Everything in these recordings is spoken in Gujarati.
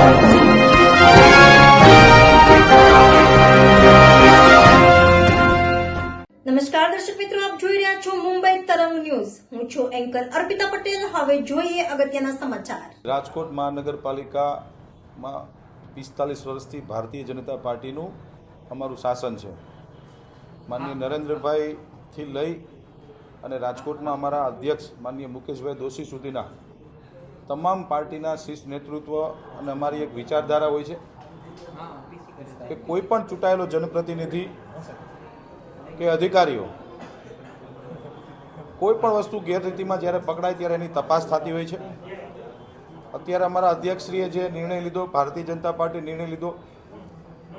નમસ્કાર દર્શક મિત્રો, આપ જોઈ રહ્યા છો મુંબઈ તરંગ ન્યૂઝ. હું છું એન્કર અર્પિતા પટેલ. હવે જોઈએ અગત્યના સમાચાર. રાજકોટ મહાનગરપાલિકામાં 45 વર્ષથી ભારતીય જનતા પાર્ટીનું અમારું શાસન છે. માનનીય નરેન્દ્રભાઈથી લઈ અને રાજકોટમાં અમારા અધ્યક્ષ માનનીય મુકેશભાઈ દોશી સુધીના તમામ પાર્ટીના શીર્ષ નેતૃત્વ અને અમારી એક વિચારધારા હોય છે કે કોઈ પણ ચૂંટાયેલો જનપ્રતિનિધિ કે અધિકારીઓ કોઈ પણ વસ્તુ ગેરરીતિમાં જ્યારે પકડાય ત્યારે એની તપાસ થતી હોય છે. અત્યારે અમારા અધ્યક્ષશ્રીએ જે નિર્ણય લીધો, ભારતીય જનતા પાર્ટી નિર્ણય લીધો,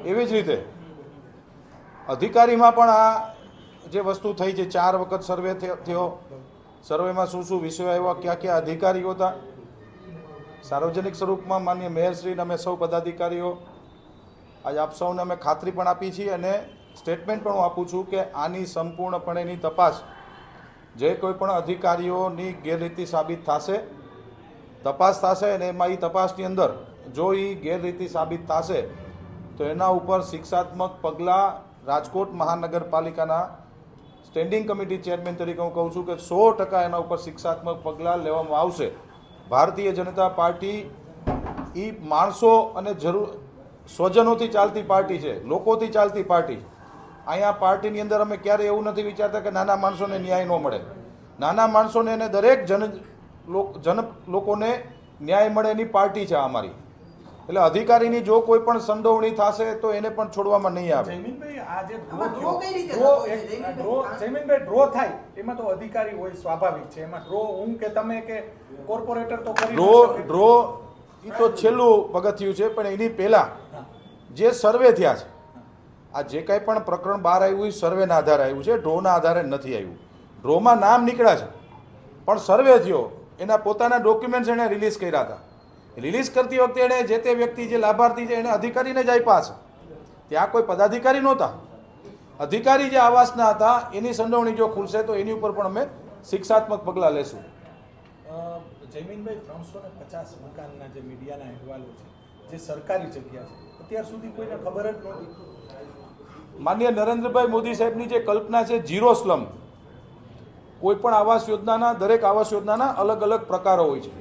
એવી જ રીતે અધિકારીમાં પણ આ જે વસ્તુ થઈ છે, 4 વખત સર્વે થયો, સર્વેમાં શું શું વિષયો આવ્યા, ક્યાં ક્યાં અધિકારીઓ હતા, સાર્વજનિક સ્વરૂપમાં માન્ય મેયરશ્રીને અમે સૌ પદાધિકારીઓ આજ આપ સૌને અમે ખાતરી પણ આપી છીએ અને સ્ટેટમેન્ટ પણ હું આપું છું કે આની સંપૂર્ણપણેની તપાસ જે કોઈ પણ અધિકારીઓની ગેરરીતિ સાબિત થશે, તપાસ થશે અને એમાં એ તપાસની અંદર જો એ ગેરરીતિ સાબિત થશે તો એના ઉપર શિક્ષાત્મક પગલાં રાજકોટ મહાનગરપાલિકાના સ્ટેન્ડિંગ કમિટી ચેરમેન તરીકે હું કહું છું કે 100% એના ઉપર શિક્ષાત્મક પગલાં લેવામાં આવશે. ભારતીય જનતા પાર્ટી એ માણસો અને સ્વજનોથી ચાલતી પાર્ટી છે, લોકોથી ચાલતી પાર્ટી. અહીંયા પાર્ટીની અંદર અમે ક્યારેય એવું નથી વિચારતા કે નાના માણસોને ન્યાય ન મળે. નાના માણસોને અને દરેક લોકોને ન્યાય મળે એની પાર્ટી છે અમારી. એટલે અધિકારીની જો કોઈ પણ સંડોવણી થશે તો એને પણ છોડવામાં નહીં આવે. જયમીનભાઈ, ડ્રો થાય એમાં તો અધિકારી હોય, સ્વાભાવિક છે. એમાં ડ્રો હું કે તમે કે કોર્પોરેટર તો ડ્રો એ તો છેલ્લું પગથિયું છે, પણ એની પહેલા જે સર્વે થયા છે, આ જે કાંઈ પણ પ્રકરણ બહાર આવ્યું એ સર્વેના આધારે આવ્યું છે, ડ્રોના આધારે નથી આવ્યું. ડ્રોમાં નામ નીકળ્યા છે પણ સર્વે થયો, એના પોતાના ડોક્યુમેન્ટ્સ એણે રિલીઝ કર્યા હતા. રિલીઝ કરતી વખતે એણે જે તે વ્યક્તિ જે લાભાર્થી છે એને અધિકારીને જ આપ્યા છે. ત્યાં કોઈ પદાધિકારી નહોતા. અધિકારી જે આવાસના હતા એની સંડોવણી જો ખુલશે તો એની ઉપર પણ અમે શિક્ષાત્મક પગલાં લેશું. જયમીનભાઈ, 350 મકાનના જે મીડિયાના અહેવાલો છે, જે સરકારી જગ્યા છે, અત્યાર સુધી કોઈને ખબર જ નહોતી. માનનીય નરેન્દ્રભાઈ મોદી સાહેબની જે કલ્પના છે ઝીરો સ્લમ, કોઈ પણ આવાસ યોજનાના, દરેક આવાસ યોજનાના અલગ અલગ પ્રકારો હોય છે.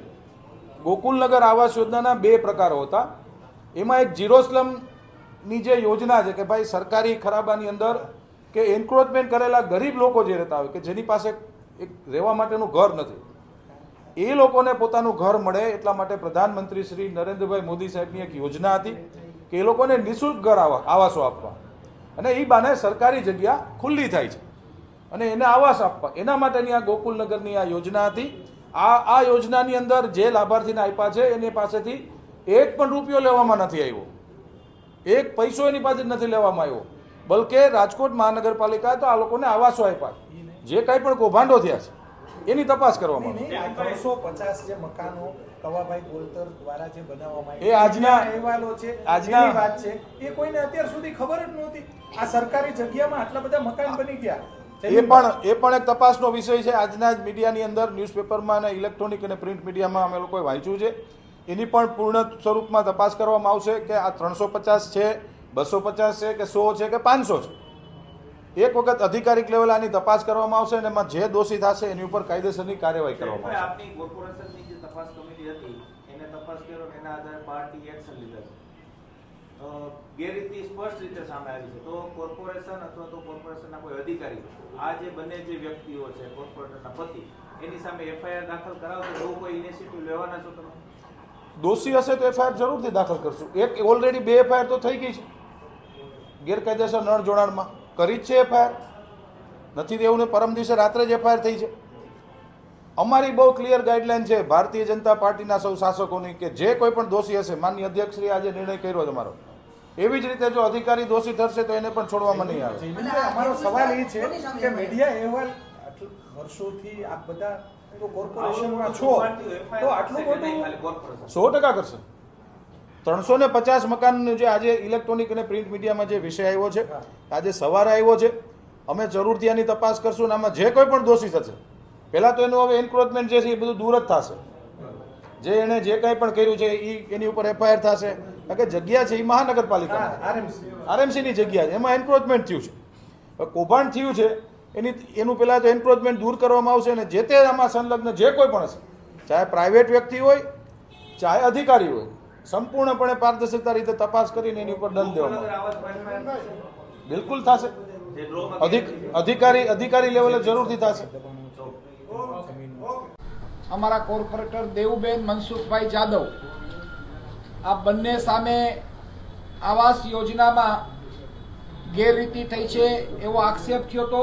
ગોકુલનગર આવાસ યોજનાના 2 પ્રકારો હતા. એમાં એક ઝીરો સ્લમની જે યોજના છે કે ભાઈ સરકારી ખરાબાની અંદર કે એન્ક્રોચમેન્ટ કરેલા ગરીબ લોકો જે રહેતા હોય કે જેની પાસે એક રહેવા માટેનું ઘર નથી, એ લોકોને પોતાનું ઘર મળે એટલા માટે પ્રધાનમંત્રી શ્રી નરેન્દ્રભાઈ મોદી સાહેબની એક યોજના હતી કે એ લોકોને નિઃશુલ્ક ઘર આવાસો આપવા અને એ બાને સરકારી જગ્યા ખુલ્લી થાય છે અને એને આવાસ આપવા. એના માટેની આ ગોકુલનગરની આ યોજના હતી. આ યોજનાની અંદર જે લાભાર્થીને આપ્યા છે એની પાસેથી એક પણ રૂપિયો લેવામાં નથી આવ્યો, એક પૈસો એની પાસે નથી લેવામાં આવ્યો. બલકે રાજકોટ મહાનગરપાલિકાએ તો આ લોકોને આવાસો આપ્યા. જે કાંઈ પણ કૌભાંડો થયા છે એની તપાસ કરવામાં આવે. 350 જે મકાનો કવાભાઈ બોલતર દ્વારા જે બનાવવામાં એ આજના અહેવાલો છે, આજની વાત છે, એ કોઈને અત્યાર સુધી ખબર જ નહોતી. આ સરકારી જગ્યામાં આટલા બધા મકાન બની ગયા, એ પણ એક તપાસનો વિષય છે. આજના જ મીડિયાની અંદર, ન્યૂઝપેપરમાં અને ઇલેક્ટ્રોનિક અને પ્રિન્ટ મીડિયામાં અમે લોકોએ વાંચ્યું છે. એની પણ પૂર્ણ સ્વરૂપમાં તપાસ કરવામાં આવશે કે આ 350 છે, 250 છે કે 100 છે કે 500 છે. એક વખત અધિકારિક લેવલે આની તપાસ કરવામાં આવશે અને એમાં જે દોષી થશે એની ઉપર કાયદેસરની કાર્યવાહી કરવામાં આવશે. આપની કોર્પોરેશનની જે તપાસ કમિટી હતી એને તપાસ કર્યો, એના આધારે પાર્ટી એક્શન લીધા છે. ગેરરીતિ સ્પષ્ટ રીતે સામે આવી છે. તો કોર્પોરેશન અથવા તો કોર્પોરેશનના કોઈ અધિકારી આ જે બંને જે વ્યક્તિઓ છે કોર્પોરેટરના પતિ, એની સામે એફઆઈઆર દાખલ કરાવશે, એવું કોઈ ઇનિશિયેટિવ લેવાના છો તમે? દોષી હશે તો એફઆઈઆર જરૂરથી દાખલ કરશું. એક ઓલરેડી 2 એફઆઈઆર તો થઈ ગઈ છે ગેરકાયદેસર નળ જોડાણમાં, કરી જ છે એફઆઈઆર. નથી તેવું ને પરમ દિવસે રાત્રે જ એફઆઈઆર થઈ છે. અમારી બહુ ક્લિયર ગાઈડલાઈન છે ભારતીય જનતા પાર્ટીના સૌ શાસકોની કે જે કોઈ પણ દોષી હશે, માનનીય અધ્યક્ષશ્રીએ આજે નિર્ણય કર્યો તમારો, એવી જ રીતે જો અધિકારી દોષી ઠરશે તો એને પણ છોડવામાં નહીં આવે. અમારો સવાલ એ છે કે મીડિયા અહેવાલ વર્ષોથી આપ બધા કોર્પોરેશનમાં છો તો આટલું બધું 100% કરશે. 350 મકાનનું જે આજે ઇલેક્ટ્રોનિક અને પ્રિન્ટ મીડિયામાં જે વિષય આવ્યો છે, આજે સવારે આવ્યો છે, અમે જરૂરથી આની તપાસ કરશું અને આમાં જે કોઈ પણ દોષી થશે, પહેલાં તો એનું હવે એન્ક્રોચમેન્ટ જે છે એ બધું દૂર જ થશે. જે એણે જે કંઈ પણ કર્યું છે એની ઉપર એફઆઈઆર થશે. કારણ કે જગ્યા છે એ મહાનગરપાલિકા આરએમસીની જગ્યા છે, એમાં એન્ક્રોચમેન્ટ થયું છે. હવે કૌભાંડ થયું છે એનું પહેલાં તો એન્ક્રોચમેન્ટ દૂર કરવામાં આવશે અને જે તે આમાં સંલગ્ન જે કોઈ પણ હશે, ચાહે પ્રાઇવેટ વ્યક્તિ હોય ચાહે અધિકારી હોય, સંપૂર્ણપણે પારદર્શકતા રીતે તપાસ કરીને એની ઉપર દંડ દેવામાં ગોકુલનગર આવે. આવાસ પાછળ બિલકુલ થશે. જે ડ્રોમાં અધિકારી લેવલે જરૂરથી થશે. અમારા કોર્પોરેટર દેવુબેન મનસુખભાઈ જાદવ આ બંને સામે આવાસ યોજનામાં ગેરરીતિ થઈ છે એવો આક્ષેપ થયો હતો,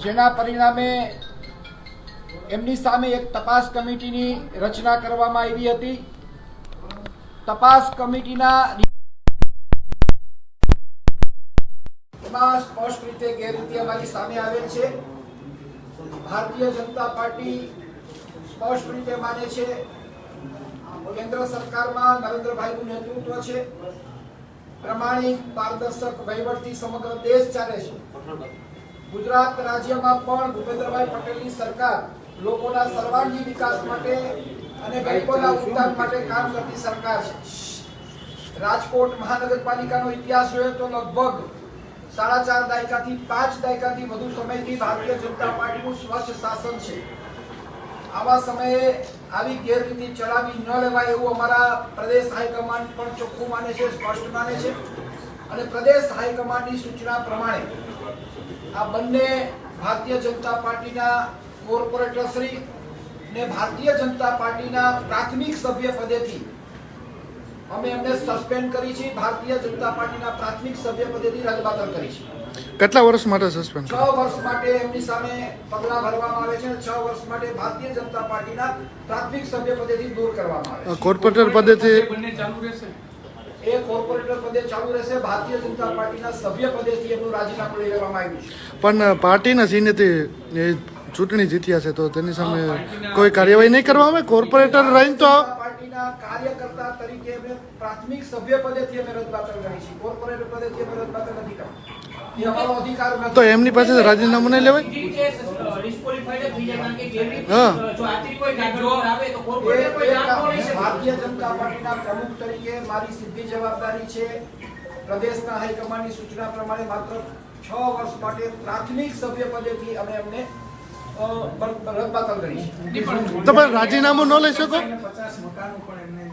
જેના પરિણામે એમની સામે એક તપાસ કમિટીની રચના કરવામાં આવી હતી. તપાસ કમિટીના એમાં સ્પષ્ટ રીતે ગેરરીતિ અમારી સામે આવેલ છે. ભારતીય જનતા પાર્ટી સ્પષ્ટ રીતે માને છે કેન્દ્ર સરકારમાં નરેન્દ્રભાઈનું નેતૃત્વ છે, પ્રમાણિક પારદર્શક વહીવટથી સમગ્ર દેશ ચાલે છે. ગુજરાત રાજ્યમાં પણ ભૂપેન્દ્રભાઈ પટેલની સરકાર લોકોના સર્વાંગી વિકાસ માટે અને ગરીબોના ઉત્થાન માટે કામ કરતી સરકાર છે. રાજકોટ મહાનગરપાલિકાનો ઇતિહાસ જોઈએ તો લગભગ 4.5 દાયકાથી 5 દાયકાથી વધુ સમયથી ભારતીય જનતા પાર્ટીનું સ્વચ્છ શાસન છે. આવા સમયે આવી ગેરરીતિ ચલાવી ન લેવાય એવું અમારા પ્રદેશ હાઈકમાન્ડ પણ ચોખ્ખું માને છે, સ્પષ્ટ માને છે. અને પ્રદેશ હાઈકમાન્ડની સૂચના પ્રમાણે આ બંને ભારતીય જનતા પાર્ટીના કોર્પોરેટરશ્રી ને ભારતીય જનતા પાર્ટીના પ્રાથમિક સભ્ય પદેથી અમે એમને સસ્પેન્ડ કરી છે. ભારતીય જનતા પાર્ટીના પ્રાથમિક સભ્ય પદેથી રદબાતલ કરી છે. કેટલા વર્ષ માટે સસ્પેન્ડ? 6 વર્ષ માટે એમની સામે પગલાં ભરવામાં આવે છે. 6 વર્ષ માટે ભારતીય જનતા પાર્ટીના પ્રાથમિક સભ્ય પદેથી દૂર કરવામાં આવે છે. કોર્પોરેટર પદેથી એ કોર્પોરેટર પદે ચાલુ રહેશે. ભારતીય જનતા પાર્ટીના સભ્ય પદેથી એમનું રાજીનામું લઈ લેવામાં આવ્યું છે. પણ પાર્ટીના સિંહથી ચૂંટણી જીત્યા છે તો તેની સામે કોઈ કાર્યવાહી નહીં કરવામાં આવે? કોર્પોરેટર રહીને તો પાર્ટીના કાર્યકર્તા તરીકે એમને પ્રાથમિક સભ્ય પદેથી અમે રદબાતલ કરી છે. કોર્પોરેટર પદેથી અમે રદબાતલ નથી કરતા. એ અમારો અધિકાર નથી. તો એમની પાસે રાજીનામું નહીં લેવાય? હા, ભારતીય જનતા પાર્ટીના પ્રમુખ તરીકે મારી સીધી જવાબદારી છે પ્રદેશના હાઈકમાન્ડની સૂચના પ્રમાણે માત્ર 6 વર્ષ માટે પ્રાથમિક સભ્ય પદેથી અમે એમને રદબાતલ કરી છે. તો પણ રાજીનામું ન લઈ શકો? 50 મકાનો પણ એમને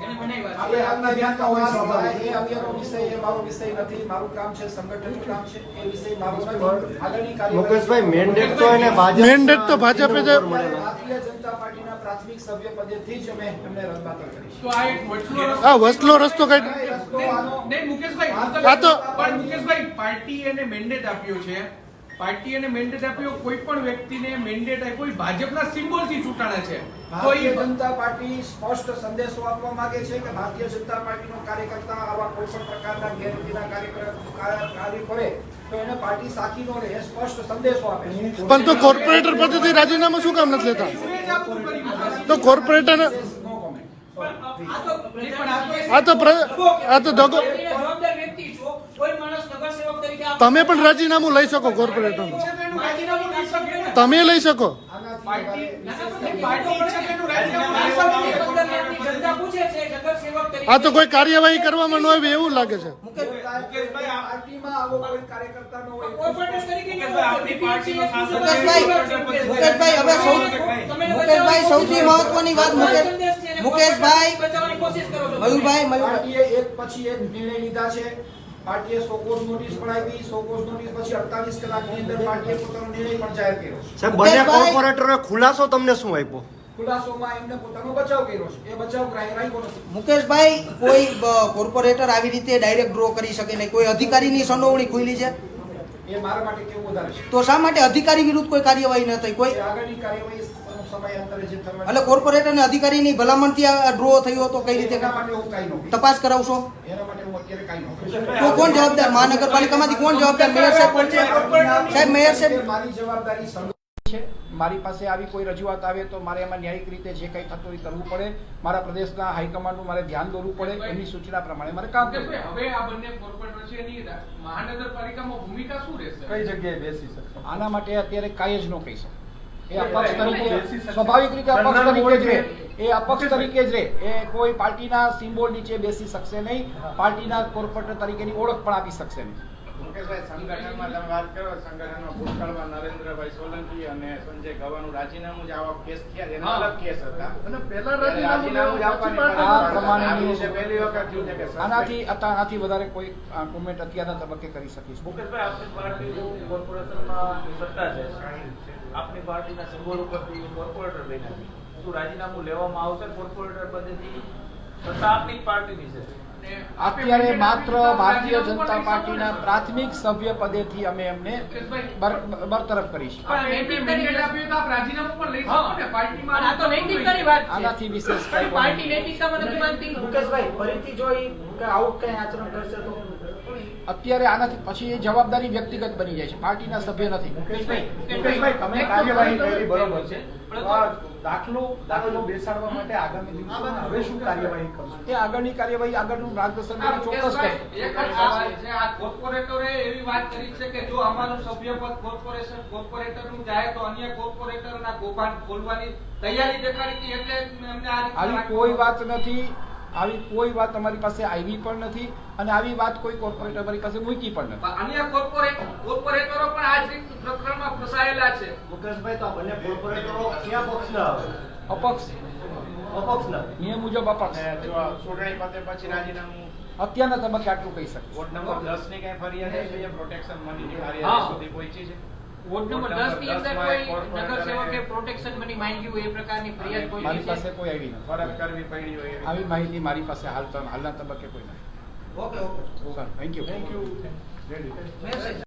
આપણે આજના ધ્યાનમાં એ અભિયાનનો વિષય એ મારો વિષય નથી. મારું કામ છે સંગઠનનું કામ છે, એ વિષય મારો નથી. આગળની મુકેશભાઈ મેન્ડેટ તો એને મેન્ડેટ તો ભાજપે જ ભારતીય જનતા પાર્ટીના પ્રાથમિક સભ્ય પદેથી જ અમે એમને રદબાતલ કરી છે. આ વસલો રસ્તો કઈ રસ્તો આનો નહીં મુકેશભાઈ, આ તો પણ મુકેશભાઈ પાર્ટી એને મેન્ડેટ આપ્યો છે, પાર્ટી એને મેન્ડેટ આપ્યો, કોઈ પણ વ્યક્તિને મેન્ડેટ આપ્યો એ ભાજપના સિમ્બોલથી ચૂંટાણા છે. તો ભારતીય એ જનતા પાર્ટી સ્પષ્ટ સંદેશો આપવા માંગે છે કે ભારતીય જનતા પાર્ટીનો કાર્યકર્તા આવા કોઈ પણ પ્રકારના ગેરરીતિના કાર્ય કરે તો એને પાર્ટી સાખી નો રહે, એ સ્પષ્ટ સંદેશો આપે છે. પણ તો કોર્પોરેટર પદેથી રાજીનામું શું કામ નથી લેતા? તો કોર્પોરેટર નો કોમેન્ટ. આ તો દગો. તમે પણ રાજીનામું લઈ શકો કોર્પોરેટરનું, તમે લઈ શકો. આ તો કોઈ કાર્યવાહી કરવામાં ન આવી એવું લાગે છે. પાર્ટીમાં આવો કોઈ કાર્યકર્તા નો હોય. મુકેશભાઈ સૌથી મહત્વની વાત મુકેશભાઈ પાર્ટીએ એક પછી એક નિર્ણય લીધા છે. પાર્ટીએ સોકોઝ નોટિસ પણ આપી. સોકોઝ નોટિસ પછી 48 કલાકની અંદર પાર્ટીએ પોતાનો નિર્ણય પણ જાહેર કર્યો છે. સાહેબ બંને કોર્પોરેટરોએ ખુલાસો તમને શું આપ્યો? ખુલાસોમાં એમને પોતાનો બચાવ કર્યો છે. એ બચાવ રાખ્યો નથી. મુકેશભાઈ કોઈ કોર્પોરેટર આવી રીતે ડાયરેક્ટ ડ્રો કરી શકે નહીં. કોઈ અધિકારીની સંડોવણી ખુલી છે એ મારા માટે કેવું વધારે છે. તો શા માટે અધિકારી વિરુદ્ધ કોઈ કાર્યવાહી ન થઈ? કોઈ એ આગળની કાર્યવાહી સમયાંતરે જે થવાની એટલે કોર્પોરેટર અને અધિકારીની ભલામણથી આ ડ્રો થયો તો કઈ રીતે એના માટે હું કાંઈ ન કહીશ. તપાસ કરાવશો? એના માટે હું અત્યારે કાંઈ ન કહીશ. તો કોણ જવાબદાર? મહાનગરપાલિકામાંથી કોણ જવાબદાર? મેયર સાહેબ કોણ છે? સાહેબ મેયર સાહેબ મારી જવાબદારી છે. મારી પાસે આવી કોઈ રજૂઆત આવે તો મારે એમાં ન્યાયિક રીતે જે કંઈ થતું હોય કરવું પડે. મારા પ્રદેશના હાઈકમાન્ડનું મારે ધ્યાન દોરવું પડે. એમની સૂચના પ્રમાણે મારે કામ કરવું પડે. હવે આ બંને કોર્પોરેટર છે એની મહાનગરપાલિકામાં ભૂમિકા શું રહેશે? કઈ જગ્યાએ બેસી શકશે? આના માટે અત્યારે કાંઈ જ ન કહી શકું. એ અપક્ષ તરીકે સ્વાભાવિક રીતે અપક્ષ તરીકે જ રહે. એ અપક્ષ તરીકે જ રહે. એ કોઈ પાર્ટીના સિમ્બોલ નીચે બેસી શકશે નહીં. પાર્ટીના કોર્પોરેટર તરીકેની ઓળખ પણ આપી શકશે નહીં. મુકેશભાઈ, સંગઠનમાં તમે વાત કરો, સંગઠનમાં ભૂતકાળમાં નરેન્દ્રભાઈ સોલંકી અને સંજય ગવાનું રાજીનામું જ આવા કેસ થયા, એના અલગ કેસ હતા. અને પહેલા રાજીનામું જ આપવાની આ પ્રમાણેની આ પહેલી વખત થયું છે કે આનાથી વધારે કોઈ કોમેન્ટ અત્યારના તબક્કે કરી શકીશ. મુકેશભાઈ, આપની પાર્ટી કોર્પોરેશનમાં સત્તા છે, આપની પાર્ટીના સિમ્બોલ ઉપરથી કોર્પોરેટર બન્યા છે. શું રાજીનામું લેવામાં આવશે કોર્પોરેટર પદેથી? સત્તા આપની જ પાર્ટીની છે. અત્યારે માત્ર ભારતીય જનતા પાર્ટીના પ્રાથમિક સભ્ય પદેથી અમે એમને બરતરફ કરીશું. આનાથી વિશેષ મુકેશભાઈ, ફરીથી જો આવું કઈ આચરણ કરશે તો અત્યારે આનાથી પછી એ જવાબદારી વ્યક્તિગત બની જાય છે, પાર્ટીના સભ્ય નથી. મુકેશભાઈ, તમે કાર્યવાહી કરી બરોબર છે. દાખલો બેસાડવા માટે આગામી દિવસોમાં હવે શું કાર્યવાહી કરશો? એ આગળની કાર્યવાહી આગળનું માર્ગદર્શન ચોક્કસ કરશે. એક જ સવાલ છે. આ કોર્પોરેટરે એવી વાત કરી છે કે જો અમારું સભ્યપદ કોર્પોરેટરનું જાય તો અન્ય કોર્પોરેટરના કૌભાંડ ખોલવાની તૈયારી દેખાડી હતી, એટલે એમને આ આવી કોઈ વાત નથી. આવી કોઈ વાત અમારી પાસે આવી પણ નથી અને આવી વાત કોઈ કોર્પોરેટર અમારી પાસે મૂકી પણ નથી. અન્ય કોર્પોરેટરો પણ આ જ પ્રકરણમાં ફસાયેલા છે. મુકેશભાઈ, તો આ બંને કોર્પોરેટરો કયા પક્ષના આવે? અપક્ષ, અપક્ષના. નિયમ મુજબ અપક્ષ. જો ચૂંટણી પતે પછી રાજીનામું. અત્યારના તબક્કે આટલું કહી શકીશ. વોર્ડ નંબર 10 ની કઈ ફરિયાદ છે? પ્રોટેક્શન મનીની ફરિયાદ સુધી પહોંચી છે? વોર્ડ નંબર 10 ની અંદર કોઈ નગરસેવકે પ્રોટેક્શન મની માંગ્યું એ પ્રકારની ફરિયાદ કોઈ મારી પાસે કોઈ આવી નથી. ફરજ કરવી પડી હોય એવી. આવી માહિતી મારી પાસે હાલના તબક્કે કોઈ નથી. Okay. Thank you. Thank you.